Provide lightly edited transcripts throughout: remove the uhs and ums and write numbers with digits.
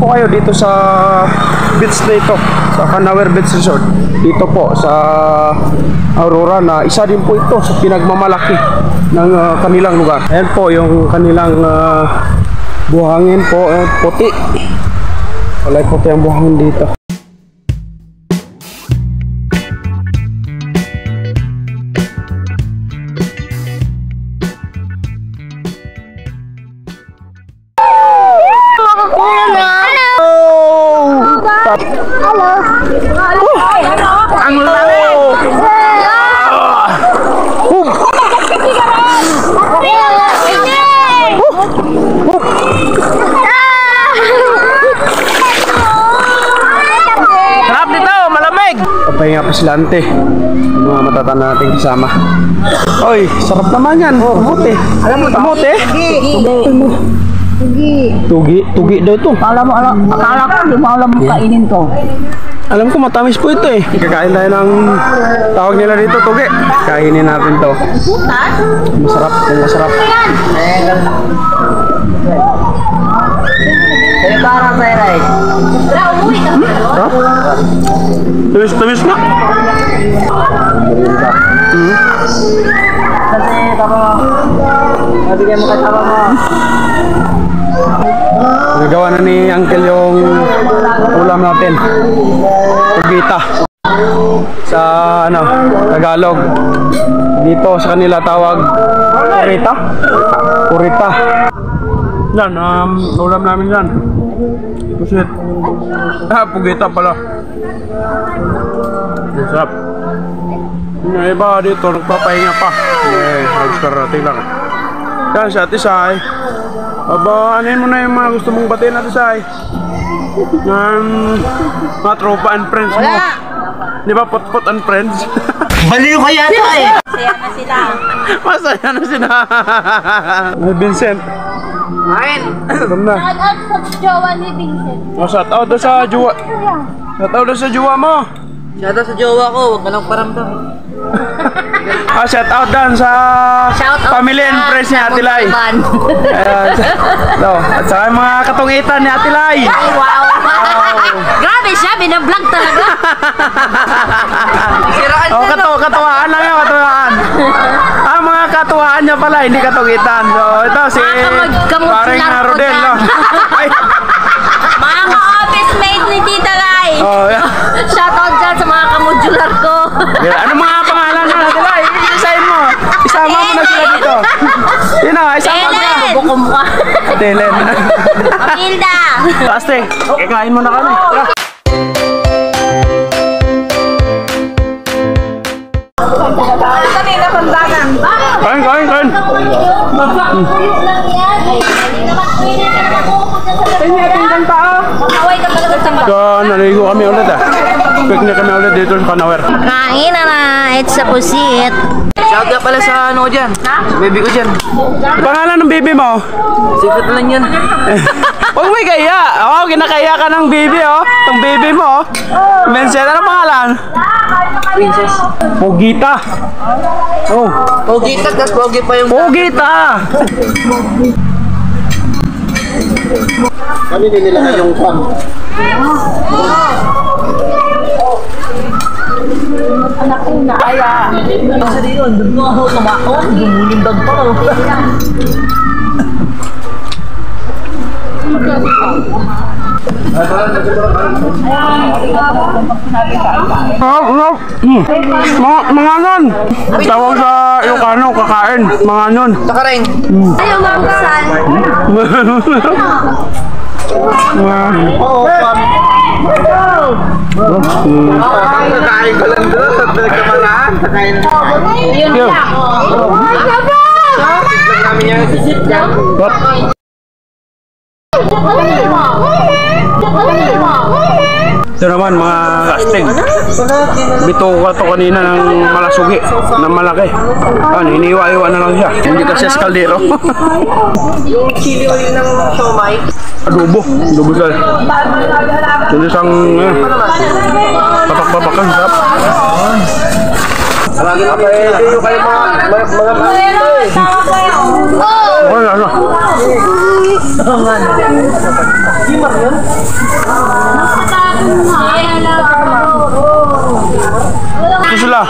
po kayo dito sa beach na ito, sa Canawer Beach Resort. Dito po sa Aurora, na isa din po ito sa pinagmamalaki ng kanilang lugar. Ayan po yung kanilang buhangin po, puti. Walay puti ang buhangin dito. Ang laki! Sarap dito, malamig! Papahinga pa sila ante. Ano mga matatanda natin kasama. Oy, sarap naman yan. Kamote. Alam mo, kamote? Tugi. Tugi daw ito. Akala ko hindi mo alam mo kainin to. Alam ko matamis po ito eh. Kakain tayo ng tawag nila dito, tugi. Kainin natin to. Masarap, masarap. Kaya parang meron. Tumis na. Kasi tama mo. Nabigyan mo kasama mo. Nagawa na ni Uncle yung ulam natin. Tugita. Sa ano, Tagalog. Dito sa kanila tawag kurita. Kurita. Yan, ulam namin yan. Pusit. Pugita pala. Masarap. Yung iba dito nagpapahinga pa. Nag-starting lang. Yan, si Ate Sai. Aba, anin mo na yung mga gusto mong batiin, Ate Sai. Mga tropa and friends mo. Di ba, pot and friends? Baliw kaya ito eh! Masaya na sila. Masaya na sila. Ay, Vincent. Main! Alam na. Shout out sa jowa ni Vincent. Shout out doon sa jowa. Shout out doon sa jowa mo. Shout out sa jowa ko, huwag ka lang paramdam. Shout out dan sa family and friends ni Ate Lai. At sa mga katungitan ni Ate Lai. Wow! Grabe siya, binablog talaga. Katuwaan lang yun, katuwaan. Mga katuwaan niya pala, hindi katungitan. So, ito si paring Rodel. Mga ka-office mate ni Tita Lai. Shout out dyan sa mga kamodular ko. Ano mga pangalan niya, Ate Lai? Isahin mo. Isama mo na sila dito. Yun na, isama mo na. Bukom ka. Telen. Matilda. Aste, kakain mo na kami. Kain. Naligo kami ulit Picnic kami ulit dito sa Canawer. Kain na na, it's a pusit. Shout out pala sa ano dyan, baby ko dyan. Pangalan ng baby mo? Secret lang yan. Huwag may kaya. Kinakaya ka ng baby Itong baby mo Vincent, ano pangalan? Princess. Pugita. Pugita, tas pogi pa yung... Pugita! Kami din nila yung pan. Anak ko na kaya. Kasi dito, doon mo ako kumako, gumulindag pa ako. Mga nun. Tawag sa Ilocano, kakain. Mga nun. Takareng. Ayaw mamusan. Oo, pan. Kakain ko lang doon sa pinagkamalaan. Kakain na Yun lang. lang namin yung sisit dyan. Ito naman mga kasting. Bito ko ito kanina ng malasugi, ng malaki. Hiniwa-iwa na lang siya. Hindi kasi sa kaldero. Yung chili oil ng siomai. Adobo siya. Hindi siyang papak-papakan. Sarap. Hindi yung kayo mga Ano? Ito sila.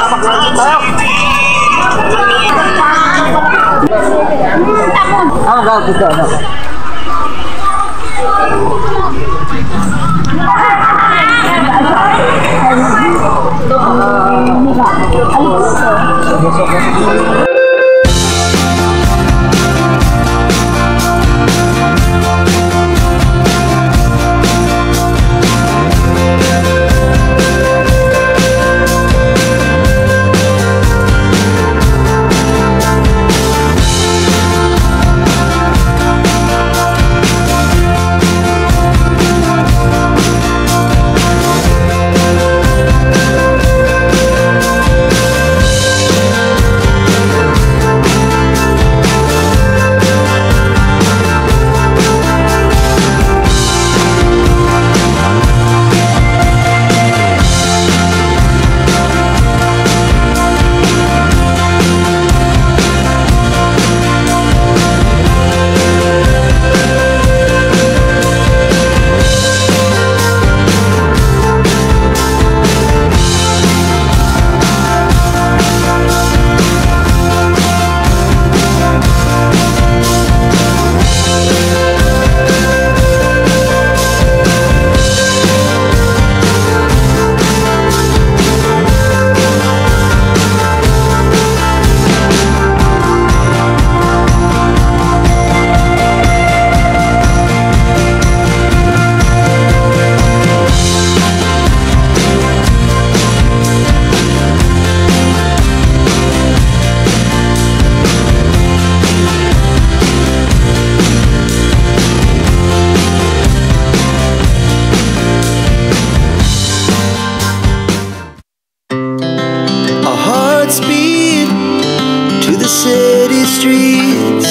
City streets,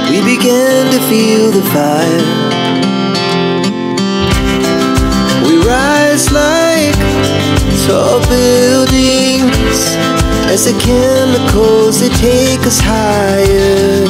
we began to feel the fire. We rise like tall buildings as the chemicals they take us higher.